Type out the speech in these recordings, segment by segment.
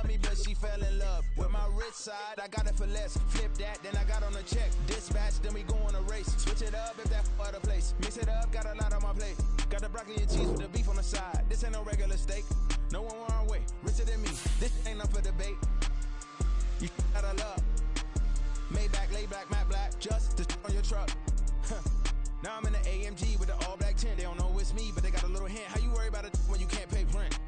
me, but she fell in love with my rich side. I got it for less. Flip that, then I got on a check. Dispatch, then we go on a race. Switch it up if that other place. Mix it up, got a lot on my plate. Got the broccoli and cheese with the beef on the side. This ain't no regular steak. No one wrong way, richer than me. This ain't up for debate. You gotta love. Maybach, lay black, matte black, just to on your truck. Now I'm in the AMG with the all black tint. They don't know it's me, but they got a little hint. How you worry about it when you can't pay rent?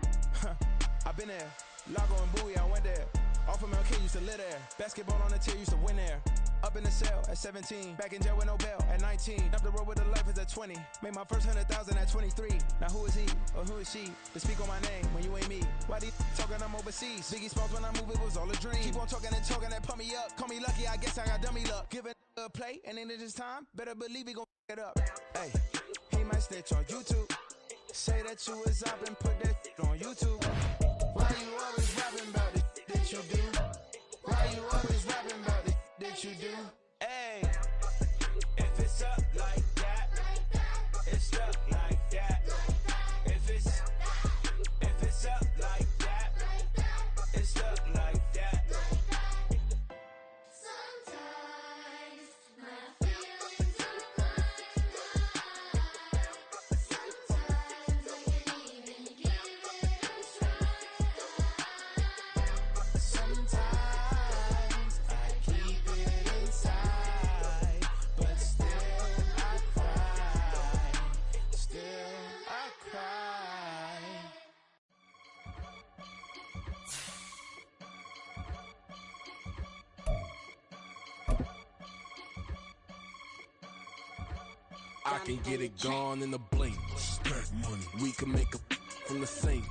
I've been there. Lago and Bowie, I went there. Off of MLK, used to live there. Basketball on the tier, used to win there. Up in the cell at 17. Back in jail with no bail at 19. Up the road with the life is at 20. Made my first 100,000 at 23. Now who is he or who is she to speak on my name when you ain't me? Why these talking I'm overseas? Biggie Smalls when I move, it was all a dream. Keep on talking and talking and pump me up. Call me lucky, I guess I got dummy luck. Give it a play and then it is time. Better believe he gon' it up. Hey, he might snitch on YouTube. Say that you was up and put that on YouTube. Why you always rapping about it that you do? Why you always rapping about it that you do? Hey, if it's up like that, it's up like that. If it's up like that, it's up like that. Sometimes my feelings are blind. Sometimes I can even give it a try. Sometimes I keep it inside, but still I cry. Still I cry. I can get it gone in a blink. We can make a from the same.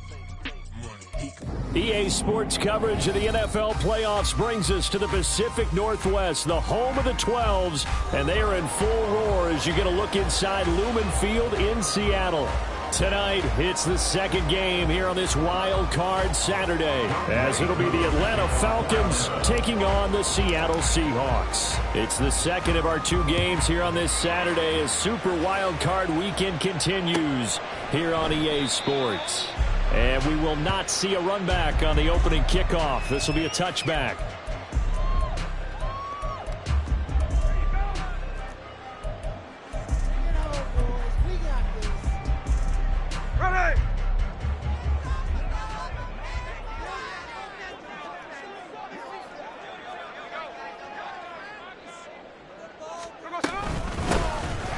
EA Sports coverage of the NFL playoffs brings us to the Pacific Northwest, the home of the 12s, and they are in full roar as you get a look inside Lumen Field in Seattle. Tonight, it's the second game here on this Wild Card Saturday, as it'll be the Atlanta Falcons taking on the Seattle Seahawks. It's the second of our two games here on this Saturday as Super Wild Card Weekend continues here on EA Sports. And we will not see a run back on the opening kickoff. This will be a touchback.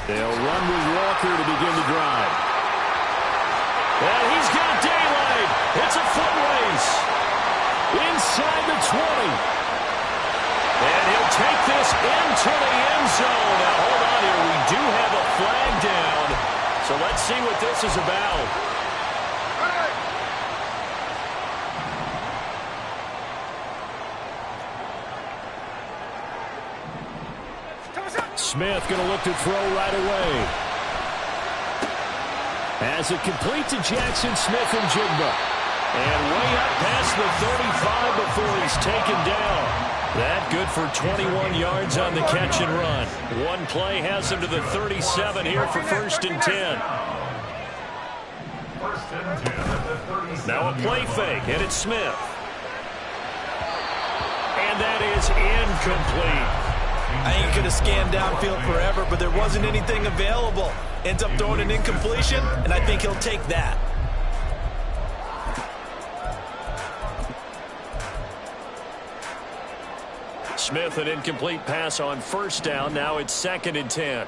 They'll run with Walker to begin the drive. And he's got daylight. It's a foot race. Inside the 20. And he'll take this into the end zone. Now, hold on here. We do have a flag down. So let's see what this is about. Smith going to look to throw right away. As it complete to Jackson Smith and Jigba. And way up past the 35 before he's taken down. That good for 21 yards on the catch and run. One play has him to the 37 here for 1st and 10. Now a play fake, and it's Smith. And that is incomplete. I think he could have scanned downfield forever, but there wasn't anything available. Ends up throwing an incompletion, and I think he'll take that. Smith, an incomplete pass on 1st down. Now it's 2nd and 10.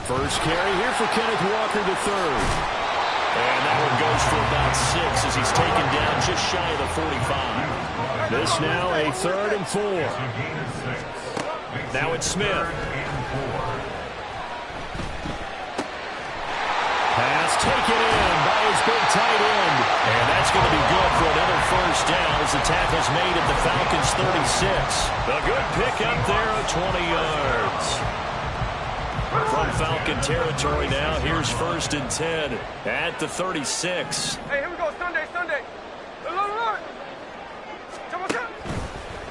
First carry here for Kenneth Walker to 3rd. And that one goes for about 6 as he's taken down just shy of the 45. This now a 3rd and 4. Now it's Smith. Pass taken in by his big tight end. And that's going to be good for another 1st down as the tackle's made at the Falcons' 36. A good pick up there of 20 yards. From Falcon territory now, here's 1st and 10 at the 36. Hey, here we go, Sunday.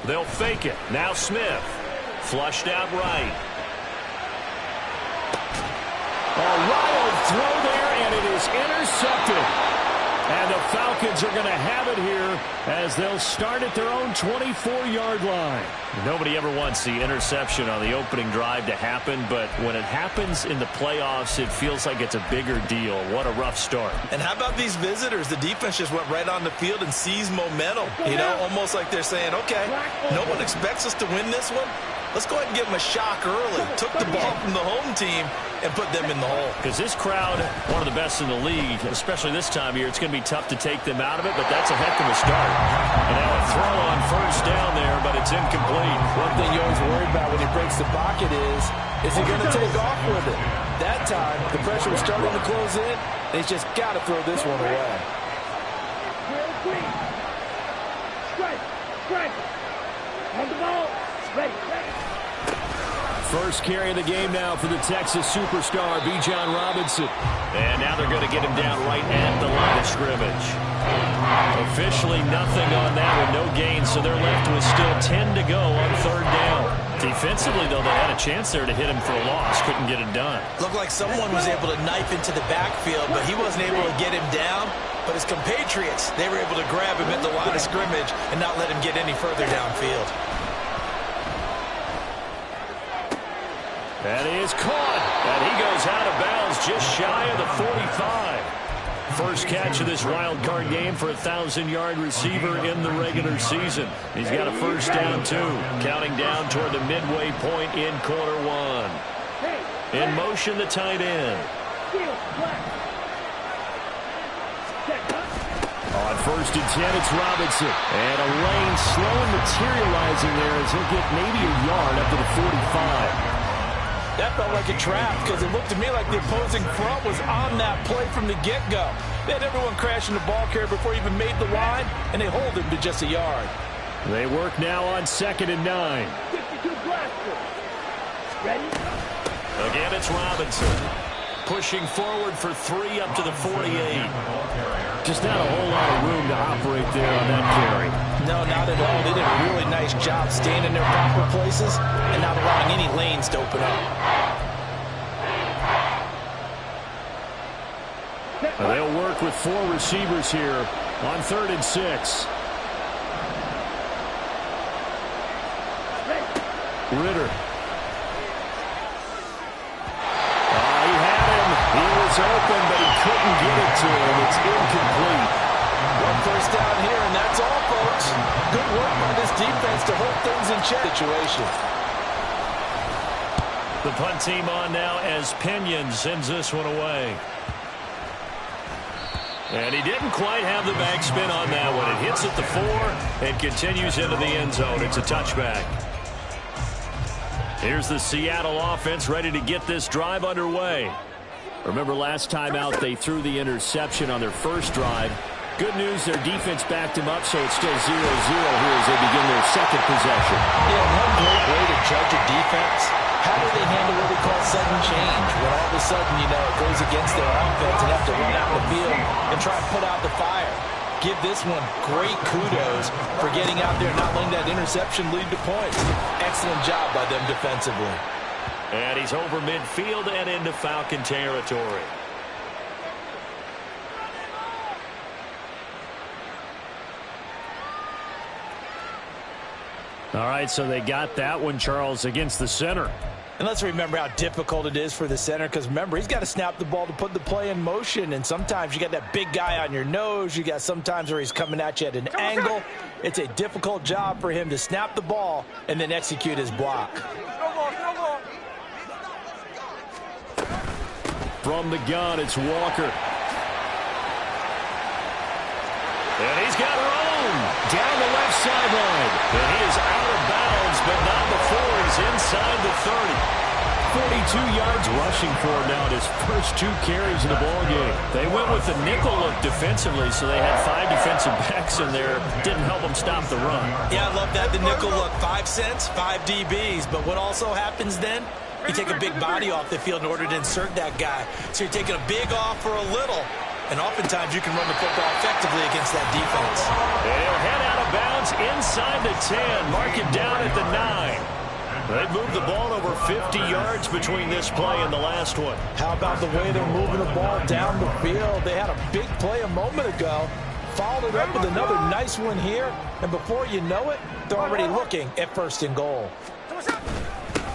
They'll fake it. Now Smith. Flushed out right. A wild throw there, and it is intercepted. And the Falcons are going to have it here as they'll start at their own 24-yard line. Nobody ever wants the interception on the opening drive to happen, but when it happens in the playoffs, it feels like it's a bigger deal. What a rough start. And how about these visitors? The defense just went right on the field and seized momentum. You know, almost like they're saying, okay, no one expects us to win this one. Let's go ahead and give them a shock early. Took the ball from the home team and put them in the hole. Because this crowd, one of the best in the league, especially this time of year, it's going to be tough to take them out of it, but that's a heck of a start. And now a throw on first down there, but it's incomplete. One thing you always worry about when he breaks the pocket is he going to take off with it? That time, the pressure was starting to close in, and he's just got to throw this one away. Strike. On the ball. Ready. First carry of the game now for the Texas superstar, Bijan Robinson. And now they're going to get him down right at the line of scrimmage. Officially nothing on that one, no gain, so they're left with still 10 to go on third down. Defensively, though, they had a chance there to hit him for a loss. Couldn't get it done. Looked like someone was able to knife into the backfield, but he wasn't able to get him down. But his compatriots, they were able to grab him at the line of scrimmage and not let him get any further downfield. And he is caught, and he goes out of bounds just shy of the 45. First catch of this wild card game for a 1,000-yard receiver in the regular season. He's got a first down, too. Counting down toward the midway point in quarter one. In motion, the tight end. On first and 10, it's Robinson. And a lane slow and materializing there as he'll get maybe a yard up to the 45. That felt like a trap because it looked to me like the opposing front was on that play from the get-go. They had everyone crashing the ball carrier before he even made the line, and they hold him to just a yard. They work now on 2nd and 9. 52 blaster. Ready? Again, it's Robinson. Pushing forward for 3 up to the 48. Just not a whole lot of room to operate there on that carry. No, not at all. They did a really nice job staying in their proper places and not allowing any lanes to open up. They'll work with 4 receivers here on 3rd and 6. Ritter. He had him. He was open, but he couldn't get it to him. It's incomplete. One first down here, and that's all, folks. Good work by this defense to hold things in check. Situation. The punt team on now as Pinion sends this one away. And he didn't quite have the backspin on that one. It hits at the 4 and continues into the end zone. It's a touchback. Here's the Seattle offense ready to get this drive underway. Remember last time out they threw the interception on their first drive. Good news, their defense backed him up, so it's still 0-0 here as they begin their second possession. Yeah, one great way to judge a defense. How do they handle what we call sudden change? When all of a sudden, you know, it goes against their offense and have to run out the field and try to put out the fire. Give this one great kudos for getting out there and not letting that interception lead to points. Excellent job by them defensively. And he's over midfield and into Falcon territory. All right, so they got that one, Charles, against the center. And let's remember how difficult it is for the center because, remember, he's got to snap the ball to put the play in motion. And sometimes you got that big guy on your nose. You got sometimes where he's coming at you at an angle. It's a difficult job for him to snap the ball and then execute his block. From the gun, it's Walker. And he's got room down the left sideline. And he is out of bounds, but not before he's inside the 30. 42 yards rushing for him now in his first 2 carries in the ballgame. They went with the nickel look defensively, so they had 5 defensive backs in there. Didn't help them stop the run. Yeah, I love that. The nickel look, 5 cents, 5 DBs. But what also happens then? You take a big body off the field in order to insert that guy. So you're taking a big off for a little. And oftentimes you can run the football effectively against that defense. They'll head out of bounds inside the 10. Mark it down at the 9. They've moved the ball over 50 yards between this play and the last one. How about the way they're moving the ball down the field? They had a big play a moment ago, followed it up with another nice one here, and before you know it, they're already looking at 1st and goal.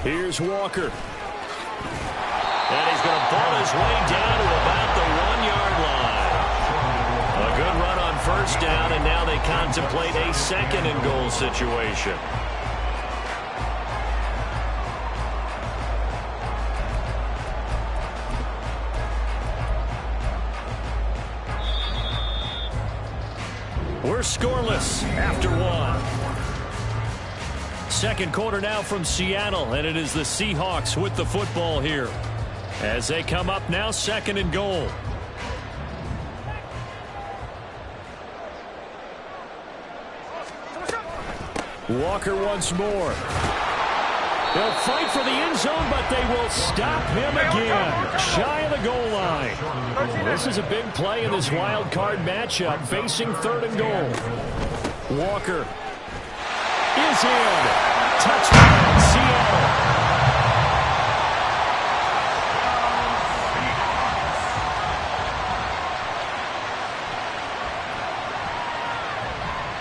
Here's Walker. And he's going to pull his way down to about the 1-yard line. A good run on 1st down, and now they contemplate a 2nd and goal situation. We're scoreless after 1. Second quarter now from Seattle, and it is the Seahawks with the football here as they come up now 2nd and goal. Walker once more. They'll fight for the end zone, but they will stop him again. Shy of the goal line. This is a big play in this wild card matchup, facing 3rd and goal. Walker is in. Touchdown, Seattle.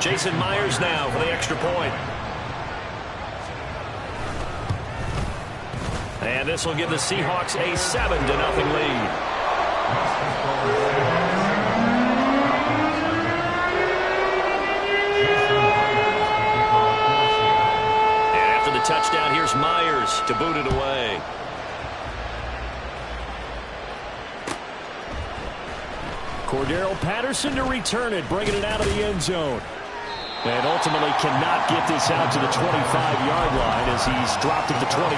Jason Myers now for the extra point. And this will give the Seahawks a 7-0 lead. And after the touchdown, here's Myers to boot it away. Cordero Patterson to return it, bringing it out of the end zone. And ultimately cannot get this out to the 25-yard line as he's dropped at the 23.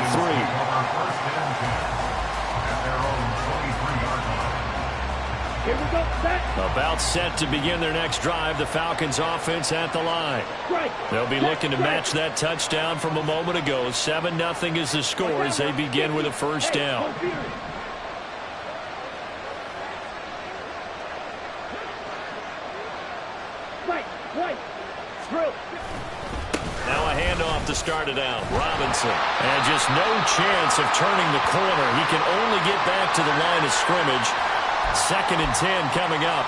Here we go, set. About set to begin their next drive. The Falcons offense at the line. They'll be looking to match that touchdown from a moment ago. 7-0 is the score as they begin with a 1st down. Now a handoff to start it out. Robinson. And just no chance of turning the corner. He can only get back to the line of scrimmage. 2nd and 10 coming up.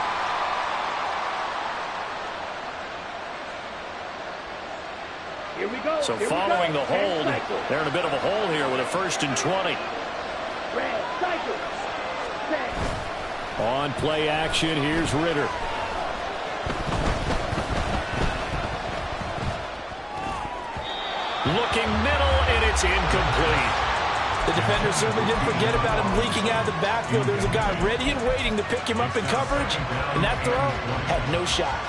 Here we go. So following the hold, they're in a bit of a hole here with a 1st and 20. Red cycle. Set. On play action, here's Ritter. Looking middle, and it's incomplete. The defender certainly didn't forget about him leaking out of the backfield. There's a guy ready and waiting to pick him up in coverage, and that throw had no shot.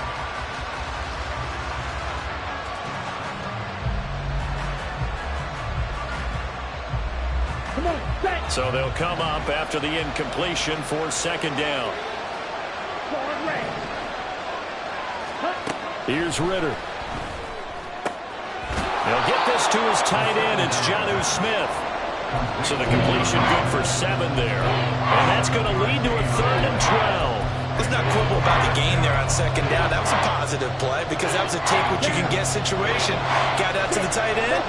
Come on, set. So they'll come up after the incompletion for 2nd down. Forward red. Here's Ritter. They'll get this to his tight end. It's Jonnu Smith. So the completion good for 7 there. And that's going to lead to a 3rd and 12. Let's not quibble about the gain there on 2nd down. That was a positive play because that was a take what you can get situation. Got out to the tight end.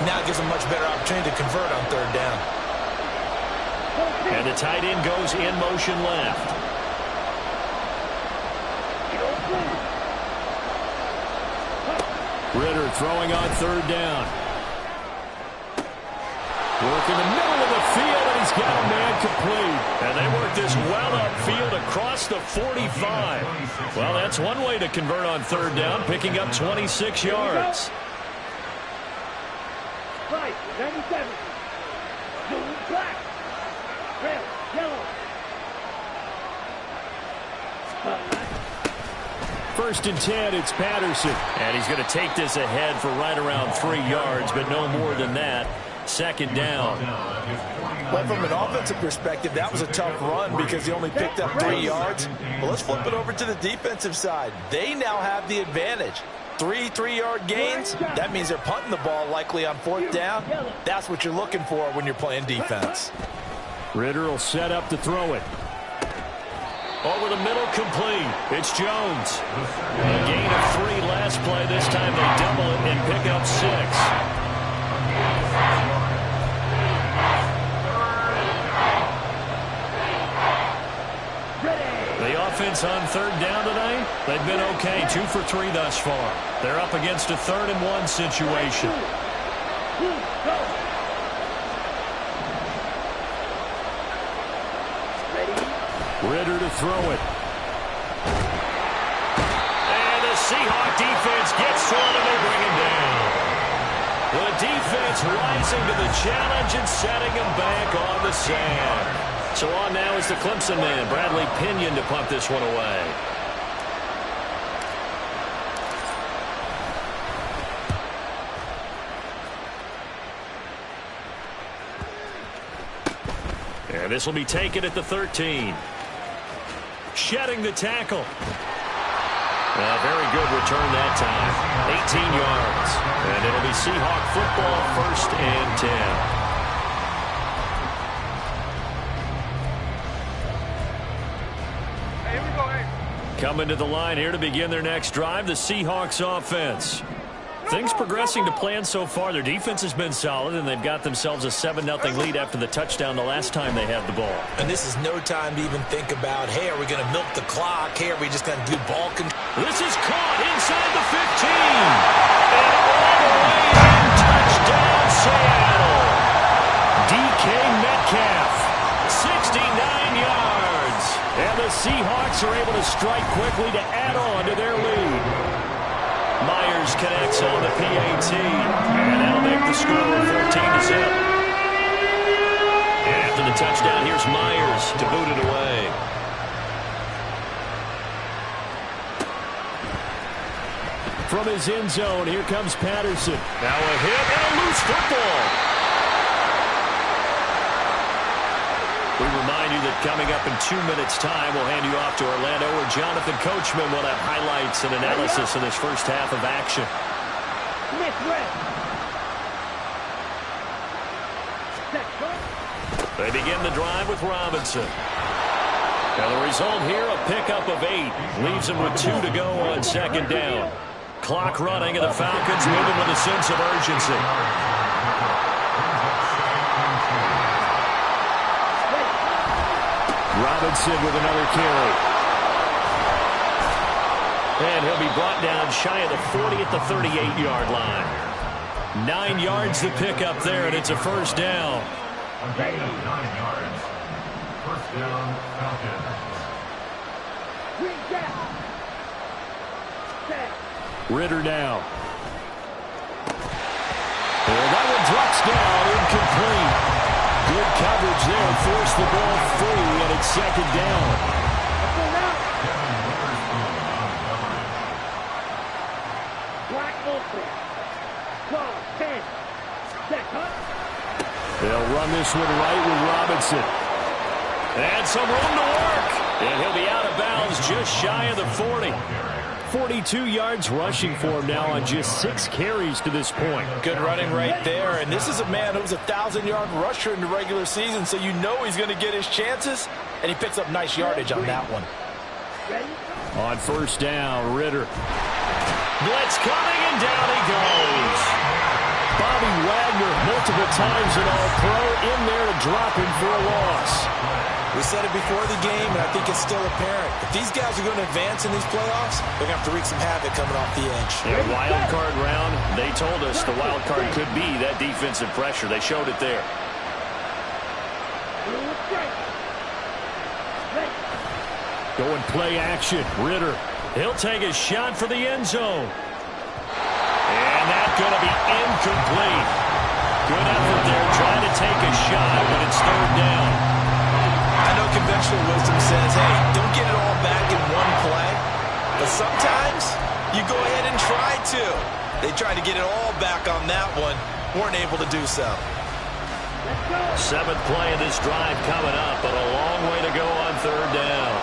Now it gives a much better opportunity to convert on 3rd down. And the tight end goes in motion left. Ritter throwing on 3rd down. Work in the middle of the field, and he's got a man complete. And they work this well upfield across the 45. Well, that's one way to convert on 3rd down, picking up 26 yards. Right, 97. Blue, black. Red, yellow. 1st and 10, it's Patterson. And he's going to take this ahead for right around 3 yards, but no more than that. 2nd down. Well, from an offensive perspective, that was a tough run because he only picked up 3 yards. Well, let's flip it over to the defensive side. They now have the advantage. 3 3-yard gains, that means they're punting the ball likely on 4th down. That's what you're looking for when you're playing defense. Ritter will set up to throw it. Over the middle, complete. It's Jones. A gain of 3 last play. This time they double it and pick up 6. defense on third down tonight? They've been okay, 2 for 3 thus far. They're up against a 3rd and 1 situation. Ritter to throw it. And the Seahawk defense gets to him and they bring him down. The defense rising to the challenge and setting him back on the sand. So on now is the Clemson man, Bradley Pinion, to punt this one away. And this will be taken at the 13. Shedding the tackle. Very good return that time. 18 yards. And it'll be Seahawk football, 1st and 10. Coming to the line here to begin their next drive, the Seahawks offense. Things progressing to plan so far. Their defense has been solid, and they've got themselves a 7-0 lead after the touchdown the last time they had the ball. And this is no time to even think about, hey, are we going to milk the clock? Hey, are we just going to do ball control? This is caught inside the 15. And all the way in, touchdown Seattle. DK Metcalf, 69 yards. And the Seahawks are able to strike quickly to add on to their lead. Myers connects on the PAT, and that'll make the score 14-0. And after the touchdown, here's Myers to boot it away. From his end zone, here comes Patterson. Now a hit and a loose football. We remind you that coming up in 2 minutes' time, we'll hand you off to Orlando, where Jonathan Coachman will have highlights and analysis of this first half of action. They begin the drive with Robinson. Now the result here, a pickup of 8. Leaves them with 2 to go on 2nd down. Clock running, and the Falcons moving with a sense of urgency. Robinson with another carry. And he'll be brought down shy of the 40 at the 38-yard line. 9 yards to pick up there, and it's a 1st down. 9 yards. 1st down, Falcons. Ritter now. And that one drops down, incomplete. Good coverage there, forced the ball free, and it's 2nd down. They'll run this one right with Robinson. And some room to work. And he'll be out of bounds just shy of the 40. 42 yards rushing for him now on just 6 carries to this point. Good running right there. And this is a man who's a 1,000-yard rusher in the regular season, so you know he's going to get his chances. And he picks up nice yardage on that one. On 1st down, Ritter. Blitz coming, and down he goes. Bobby Wagner, multiple times an All-Pro, in there to drop him for a loss. We said it before the game, and I think it's still apparent. If these guys are going to advance in these playoffs, they're going to have to wreak some havoc coming off the edge. Yeah, wild card round, they told us the wild card could be that defensive pressure. They showed it there. Going play action, Ritter. He'll take a shot for the end zone. And that's going to be incomplete. Good effort there, trying to take a shot, but it's 3rd down. I know conventional wisdom says, hey, don't get it all back in one play. But sometimes you go ahead and try to. They tried to get it all back on that one. Weren't able to do so. 7th play of this drive coming up, but a long way to go on 3rd down.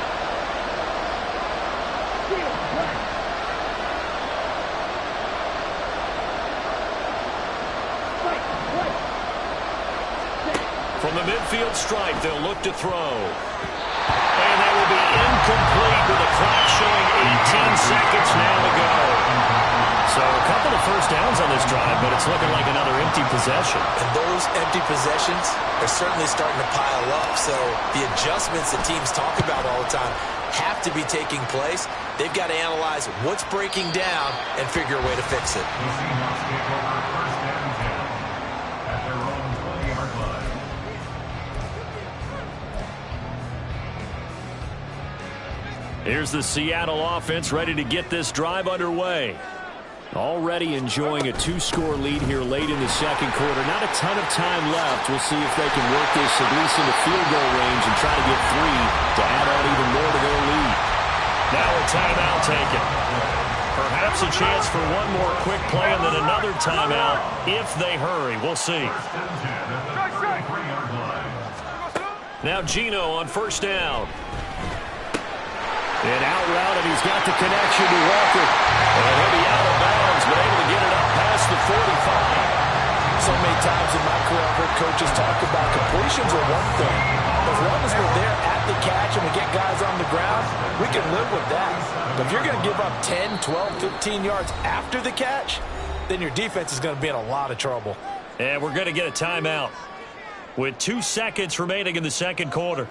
From the midfield stripe, they'll look to throw. And that will be incomplete with the clock showing 18 seconds now to go. So a couple of 1st downs on this drive, but it's looking like another empty possession. And those empty possessions are certainly starting to pile up. So the adjustments that teams talk about all the time have to be taking place. They've got to analyze what's breaking down and figure a way to fix it. The Seahawks take over first and 10 at their own 20-yard line. Here's the Seattle offense ready to get this drive underway. Already enjoying a 2-score lead here late in the second quarter. Not a ton of time left. We'll see if they can work this at least into field goal range and try to get 3 to add on even more to their lead. Now a timeout taken. Perhaps a chance for one more quick play and then another timeout if they hurry. We'll see. First and 10 at the 33-yard line. Now Geno on first down. And out route, and he's got the connection to Walker. And he'll be out of bounds, but able to get it up past the 45. So many times in my career, I've heard coaches talk about completions are one thing. As long as we're there at the catch and we get guys on the ground, we can live with that. But if you're going to give up 10, 12, 15 yards after the catch, then your defense is going to be in a lot of trouble. And we're going to get a timeout with 2 seconds remaining in the second quarter.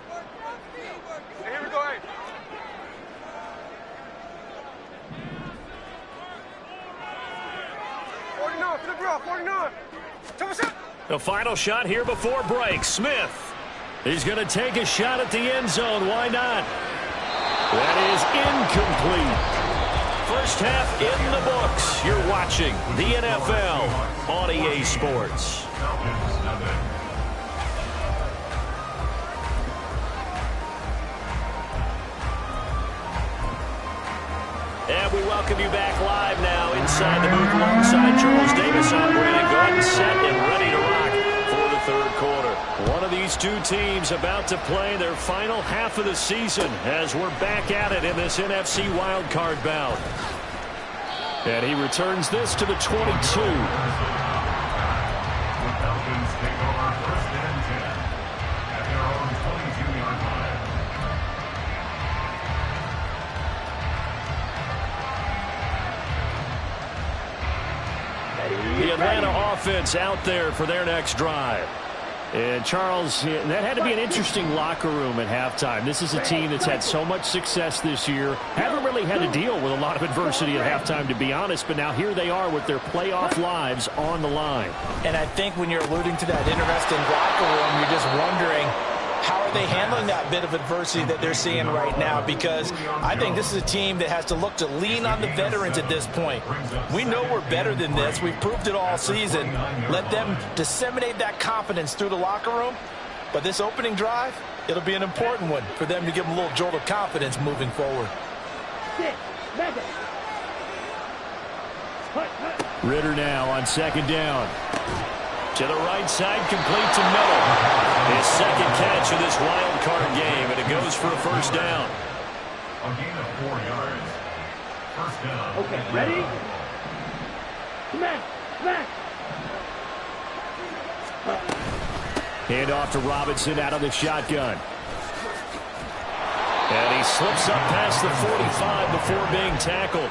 The final shot here before break. Smith. He's going to take a shot at the end zone. Why not? That is incomplete. First half in the books. You're watching the NFL on EA Sports. And we welcome you back live now inside the booth alongside Charles Davis. I'm Brandon Gordon, set and ready to rock for the third quarter. One of these two teams about to play their final half of the season as we're back at it in this NFC Wildcard bout. And he returns this to the 22. The Falcons take over first and 10 at their own 22-yard line. The Atlanta offense out there for their next drive. And Charles, that had to be an interesting locker room at halftime. This is a team that's had so much success this year. Haven't really had to deal with a lot of adversity at halftime, to be honest. But now here they are with their playoff lives on the line. And I think when you're alluding to that interesting locker room, you're just wondering, how are they handling that bit of adversity that they're seeing right now? Because I think this is a team that has to look to lean on the veterans at this point. We know we're better than this. We've proved it all season. Let them disseminate that confidence through the locker room. But this opening drive, it'll be an important one for them to give them a little jolt of confidence moving forward. Ritter now on second down. To the right side, complete to Miller. His second catch of this wild card game, and it goes for a first down. A gain of 4 yards. First down. Okay, ready? Smash! Smash! Hand off to Robinson out of the shotgun. And he slips up past the 45 before being tackled.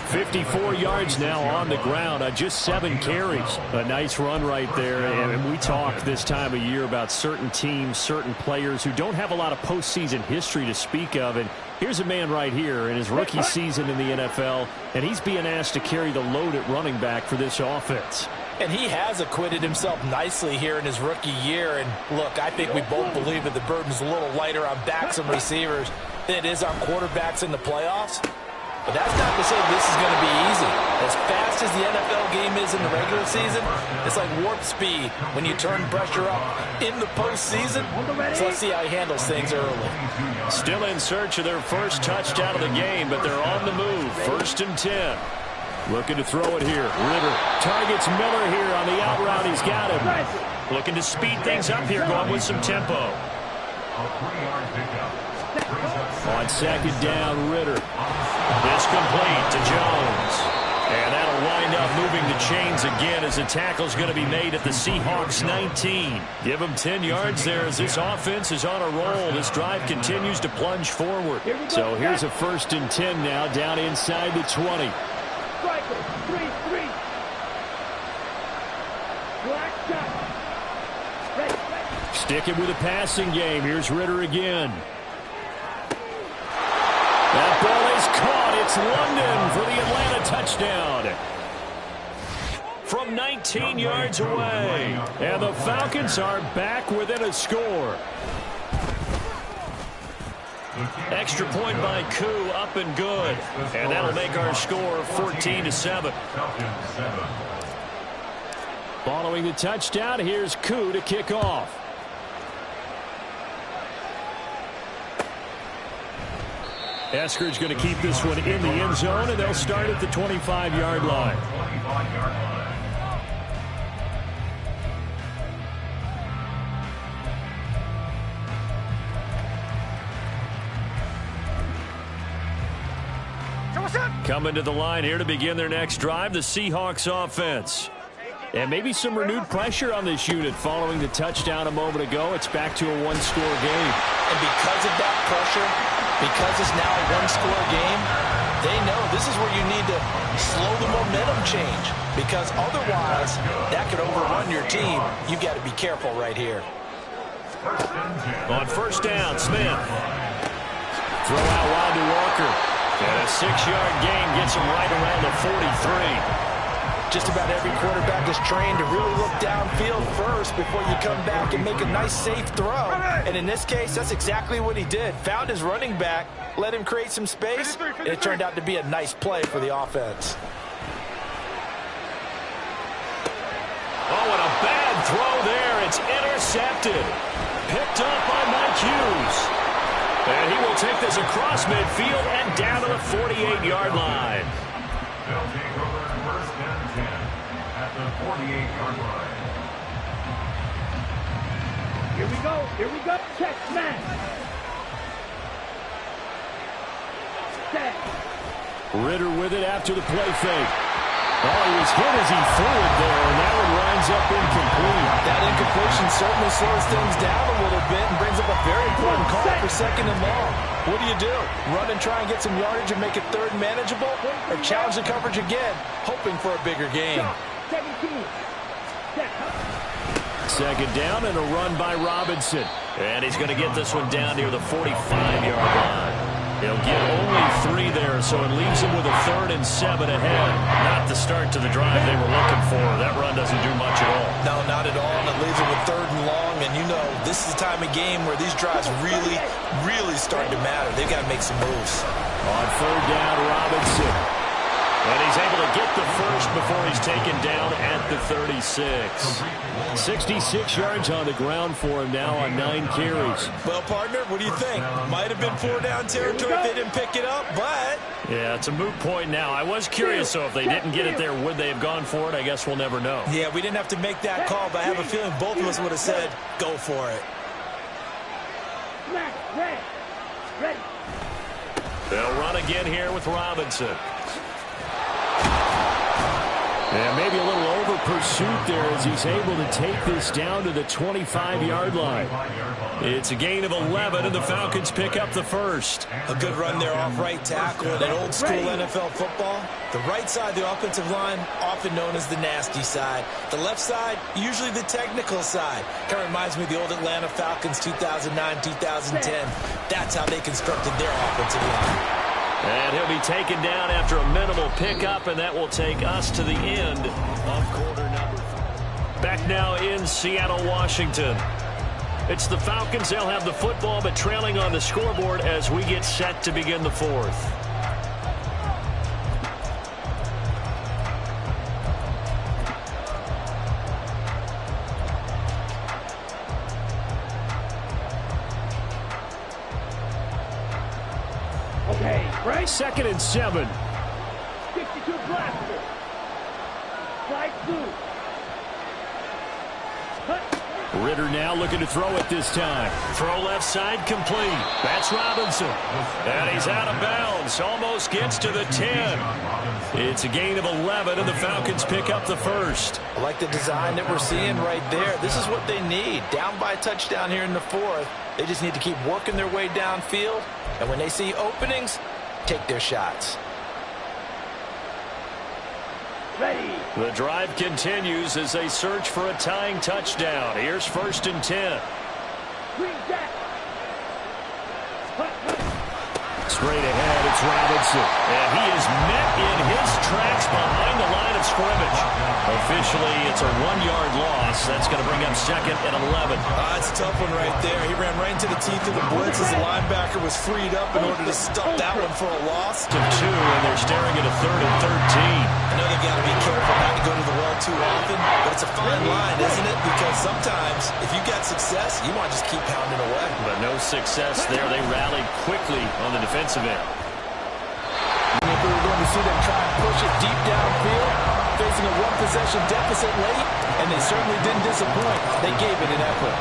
54 yards now on the ground on just 7 carries. A nice run right there. And we talk this time of year about certain teams, certain players who don't have a lot of postseason history to speak of. And here's a man right here in his rookie season in the NFL, and he's being asked to carry the load at running back for this offense. And he has acquitted himself nicely here in his rookie year. And look, I think we both believe that the burden's a little lighter on backs and receivers than it is on quarterbacks in the playoffs. But that's not to say this is going to be easy. As fast as the NFL game is in the regular season, it's like warp speed when you turn pressure up in the postseason. So let's see how he handles things early. Still in search of their first touchdown of the game, but they're on the move. First and 10. Looking to throw it here. Ritter targets Miller here on the out route. He's got him. Looking to speed things up here, going with some tempo. A 3-yard pickup. On second down, Ritter. This complete to Jones. And that'll wind up moving the chains again as the tackle's going to be made at the Seahawks 19. Give them 10 yards there as this offense is on a roll. This drive continues to plunge forward. So here's a first and 10 now down inside the 20. Black shot. Ready. Sticking with a passing game. Here's Ritter again. That ball is caught. It's London for the Atlanta touchdown. From 19 yards away. And the Falcons are back within a score. Extra point by Koo, up and good. And that'll make our score 14-7. Following the touchdown, here's Koo to kick off. Esker's going to keep this one in the end zone, and they'll start at the 25-yard line. Coming to the line here to begin their next drive, the Seahawks offense. And maybe some renewed pressure on this unit following the touchdown a moment ago. It's back to a one-score game. And because of that pressure, because it's now a one-score game, they know this is where you need to slow the momentum change. Because otherwise, that could overrun your team. You've got to be careful right here. On first down, Smith. Throw out wide to Walker. And a 6-yard gain gets him right around the 43. Just about every quarterback is trained to really look downfield first before you come back and make a nice, safe throw. And in this case, that's exactly what he did. Found his running back, let him create some space, and it turned out to be a nice play for the offense. Oh, and a bad throw there. It's intercepted. Picked up by Mike Hughes. And he will take this across midfield and down to the 48-yard line. They'll take over first and 10 at the 48-yard line. Here we go. Here we go. Check, smash. Set. Ritter with it after the play fake. Oh, he was hit as he threw it there, and that one winds up incomplete. That incompletion certainly slows things down a little bit and brings up a very important call for second and long. What do? Run and try and get some yardage and make it third manageable, or challenge the coverage again, hoping for a bigger gain? 17. Second down and a run by Robinson. And he's going to get this one down near the 45-yard line. He'll get only 3 there, so it leaves him with a 3rd and 7 ahead. Not the start to the drive they were looking for. That run doesn't do much at all. No, not at all, and it leaves him with 3rd and long. And you know, this is the time of game where these drives really, really start to matter. They've got to make some moves. On 3rd down, Robinson. And he's able to get the first before he's taken down at the 36. 66 yards on the ground for him now on 9 carries. Well, partner, what do you think? Might have been 4-down territory if they didn't pick it up, but... Yeah, it's a moot point now. I was curious, so if they didn't get it there, would they have gone for it? I guess we'll never know. Yeah, we didn't have to make that call, but I have a feeling both of us would have said, go for it. Ready. They'll run again here with Robinson. And maybe a little over pursuit there as he's able to take this down to the 25-yard line. It's a gain of 11, and the Falcons pick up the first. A good run there off right tackle. In old school NFL football, the right side of the offensive line, often known as the nasty side. The left side, usually the technical side. Kind of reminds me of the old Atlanta Falcons 2009-2010. That's how they constructed their offensive line. And he'll be taken down after a minimal pickup, and that will take us to the end of quarter number 5. Back now in Seattle, Washington. It's the Falcons. They'll have the football, but trailing on the scoreboard as we get set to begin the 4th. Okay, right. 2nd and 7. 62 blaster. Slide through. Ritter now looking to throw it this time. Throw left side complete. That's Robinson. And he's out of bounds. Almost gets to the 10. It's a gain of 11, and the Falcons pick up the first. I like the design that we're seeing right there. This is what they need. Down by a touchdown here in the 4th. They just need to keep working their way downfield. And when they see openings, take their shots. Ready. The drive continues as they search for a tying touchdown. Here's 1st and 10. Green jack. Straight ahead, it's Robinson. And he is met in his tracks behind the line of scrimmage. Officially, it's a 1-yard loss. That's going to bring up 2nd and 11. That's a tough one right there. He ran right into the teeth of the blitz as the linebacker was freed up in order to stop that one for a loss. To 2, and they're staring at a 3rd and 13. I know they've got to be careful not to go to the well too often, but it's a fine line, isn't it? Because sometimes, if you got success, you want to just keep pounding away. But no success there. They rallied quickly on the defensive end. And if we were going to see them try and push it deep downfield, facing a one-possession deficit late, and they certainly didn't disappoint. They gave it an effort.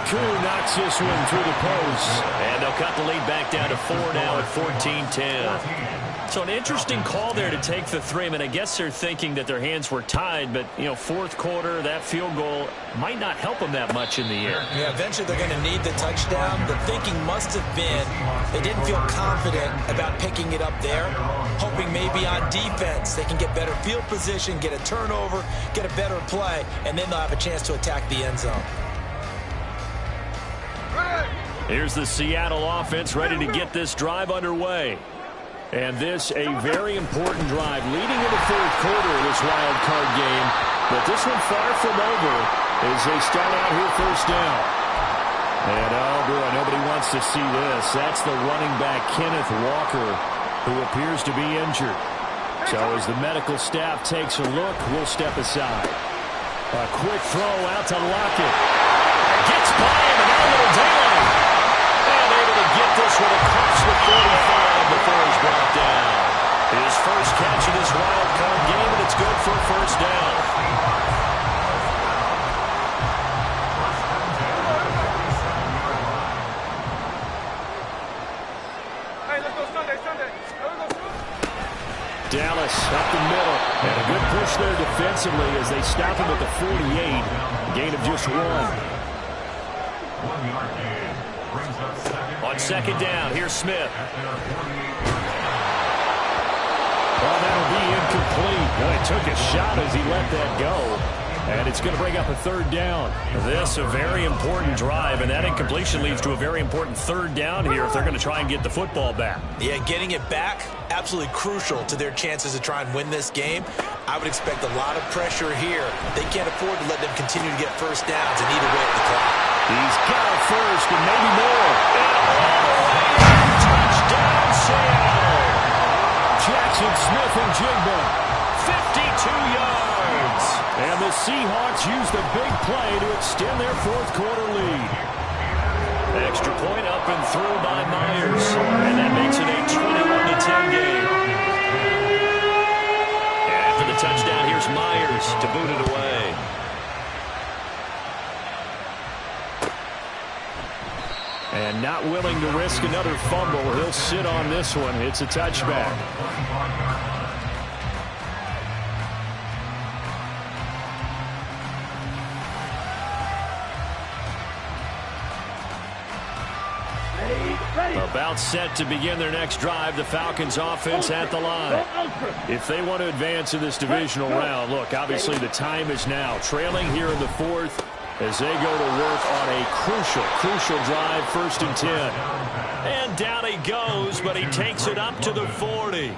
True knocks this one through the post. And they'll cut the lead back down to 4 now at 14-10. So an interesting call there to take the 3. I mean, I guess they're thinking that their hands were tied, but, you know, 4th quarter, that field goal might not help them that much in the air. Yeah, eventually they're going to need the touchdown. The thinking must have been they didn't feel confident about picking it up there, hoping maybe on defense they can get better field position, get a turnover, get a better play, and then they'll have a chance to attack the end zone. Here's the Seattle offense ready to get this drive underway. And this a very important drive leading into 3rd quarter of this wild card game. But this one far from over as they start out here 1st down. And oh boy, nobody wants to see this. That's the running back Kenneth Walker, who appears to be injured. So as the medical staff takes a look, we'll step aside. A quick throw out to Lockett. Gets by him and a little daylight. And able to get this one across the 45 before he's brought down. His first catch of this wild card game, and it's good for 1st down. Hey, let's go Sunday. Dallas up the middle. And a good push there defensively as they stop him at the 48. A gain of just 1. 1-yard gain. Brings up 2nd. On 2nd down, here's Smith. Well, that'll be incomplete. Well, he took a shot as he let that go. And it's going to bring up a 3rd down. This a very important drive, and that incompletion leads to a very important 3rd down here if they're going to try and get the football back. Yeah, getting it back, absolutely crucial to their chances to try and win this game. I would expect a lot of pressure here. They can't afford to let them continue to get 1st downs and eat away at the clock. He's got it first and maybe more. And all the way in. Touchdown, Seattle. Jackson Smith and Jigba. 52 yards. And the Seahawks use the big play to extend their 4th quarter lead. Extra point up and through by Myers. And that makes it a 21-10 game. And after the touchdown, here's Myers to boot it away. And not willing to risk another fumble, he'll sit on this one. It's a touchback. About set to begin their next drive, the Falcons offense at the line. If they want to advance in this divisional round, look, obviously the time is now. Trailing here in the 4th as they go to work on a crucial drive, 1st and 10. And down he goes, but he takes it up to the 40.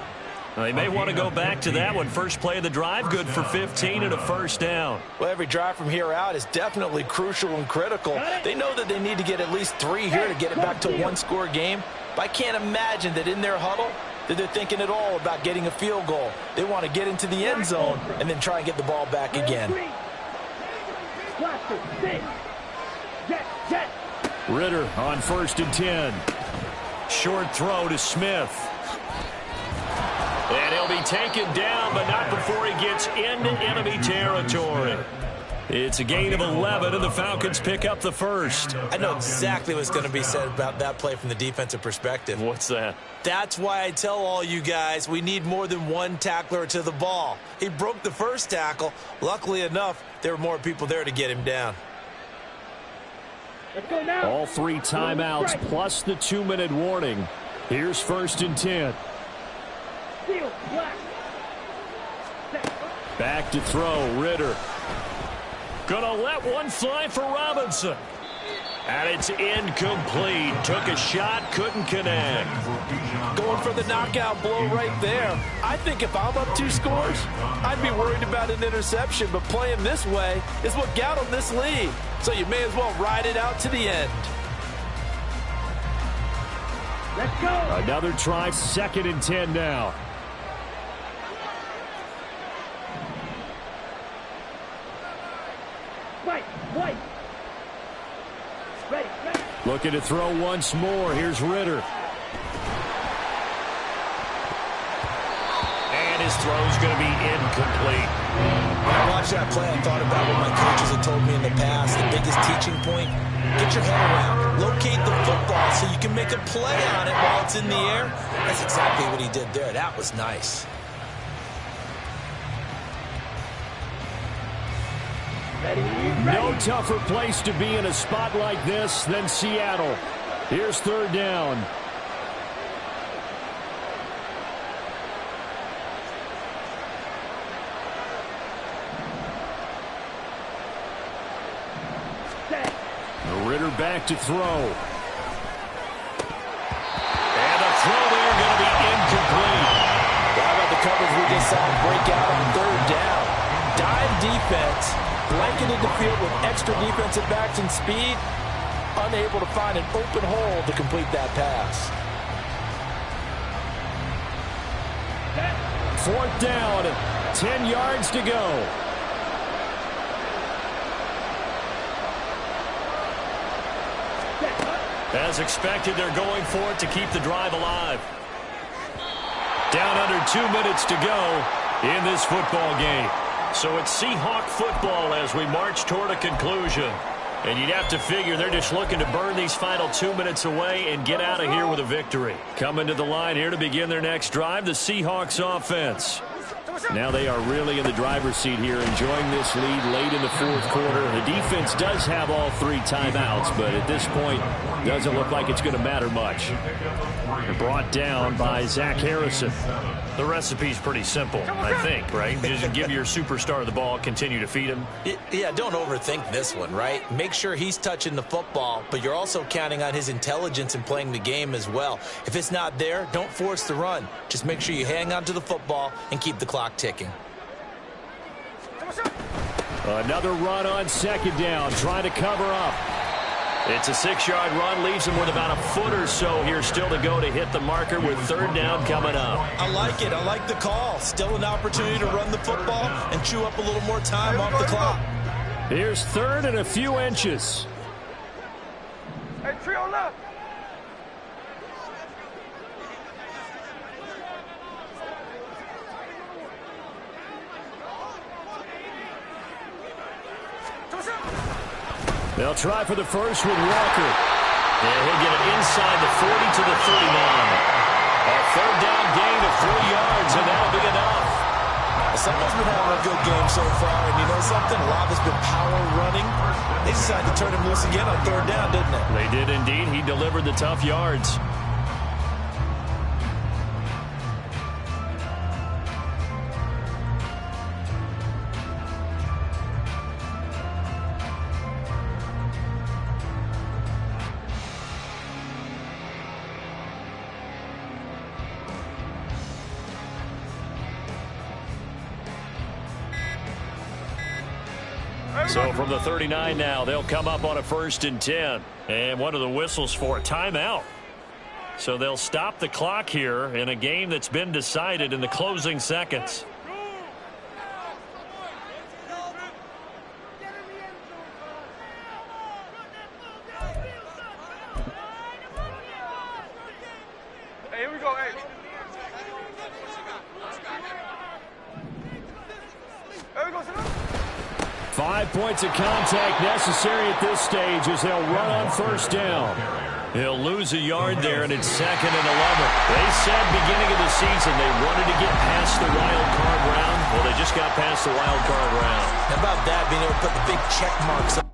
They may want to go back to that one. First play of the drive, good for 15 and a 1st down. Well, every drive from here out is definitely crucial and critical. They know that they need to get at least 3 here to get it back to a 1-score game. But I can't imagine that in their huddle that they're thinking at all about getting a field goal. They want to get into the end zone and then try and get the ball back again. Ritter on 1st and 10. Short throw to Smith. And he'll be taken down, but not before he gets into enemy territory. It's a gain of 11, and the Falcons pick up the 1st. I know exactly what's going to be said about that play from the defensive perspective. What's that? That's why I tell all you guys we need more than one tackler to the ball. He broke the 1st tackle. Luckily enough, there were more people there to get him down. Let's go now. All 3 timeouts plus the 2-minute warning. Here's 1st and 10. Back to throw, Ritter. Gonna let one fly for Robinson. And it's incomplete. Took a shot, couldn't connect. Going for the knockout blow right there. I think if I'm up 2 scores, I'd be worried about an interception, but playing this way is what got him this lead. So you may as well ride it out to the end. Let's go. Another try, 2nd and 10 now. White. Ready. Looking to throw once more. Here's Ritter. And his throw's going to be incomplete. When I watched that play, I thought about what my coaches had told me in the past. The biggest teaching point, get your head around. Locate the football so you can make a play on it while it's in the air. That's exactly what he did there. That was nice. No tougher place to be in a spot like this than Seattle. Here's 3rd down. Ritter back to throw. And the throw there going to be incomplete. How about the coverage we just saw break out on 3rd down? Dive defense, blanketed the field with extra defensive backs and speed, unable to find an open hole to complete that pass. 4th down, 10 yards to go. As expected, they're going for it to keep the drive alive. Down under 2 minutes to go in this football game. So it's Seahawk football as we march toward a conclusion. And you'd have to figure they're just looking to burn these final 2 minutes away and get out of here with a victory. Coming to the line here to begin their next drive, the Seahawks offense. Now they are really in the driver's seat here, enjoying this lead late in the 4th quarter. The defense does have all 3 timeouts, but at this point, doesn't look like it's going to matter much. They're brought down by Zach Harrison. The recipe's pretty simple, I think, right? Just give your superstar the ball, continue to feed him. Yeah, don't overthink this one, right? Make sure he's touching the football, but you're also counting on his intelligence in playing the game as well. If it's not there, don't force the run. Just make sure you hang on to the football and keep the clock ticking. Another run on 2nd down, trying to cover up. It's a 6-yard run, leaves him with about a foot or so here still to go to hit the marker with 3rd down coming up. I like it. I like the call. Still an opportunity to run the football and chew up a little more time off the clock. Here's 3rd and a few inches. Hey, trio left. They'll try for the first with Walker. And he'll get it inside the 40 to the 39. A 3rd down gain of 3 yards, and that'll be enough. Someone's been having a good game so far, and you know something? A lot has been power running. They decided to turn him loose again on 3rd down, didn't they? They did indeed. He delivered the tough yards. So from the 39 now, they'll come up on a 1st and 10. And what are the whistles for? Timeout. So they'll stop the clock here in a game that's been decided in the closing seconds. Hey, here we go. Hey. There we go, sit up. 5 points of contact necessary at this stage as they'll run on 1st down. He'll lose a yard there, and it's 2nd and 11. They said beginning of the season they wanted to get past the wild card round. Well, they just got past the wild card round. How about that, being able to put the big check marks up?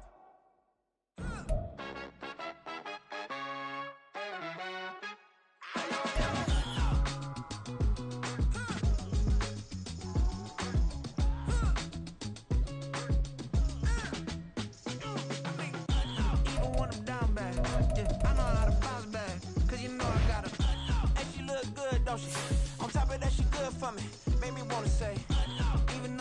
Made me wanna say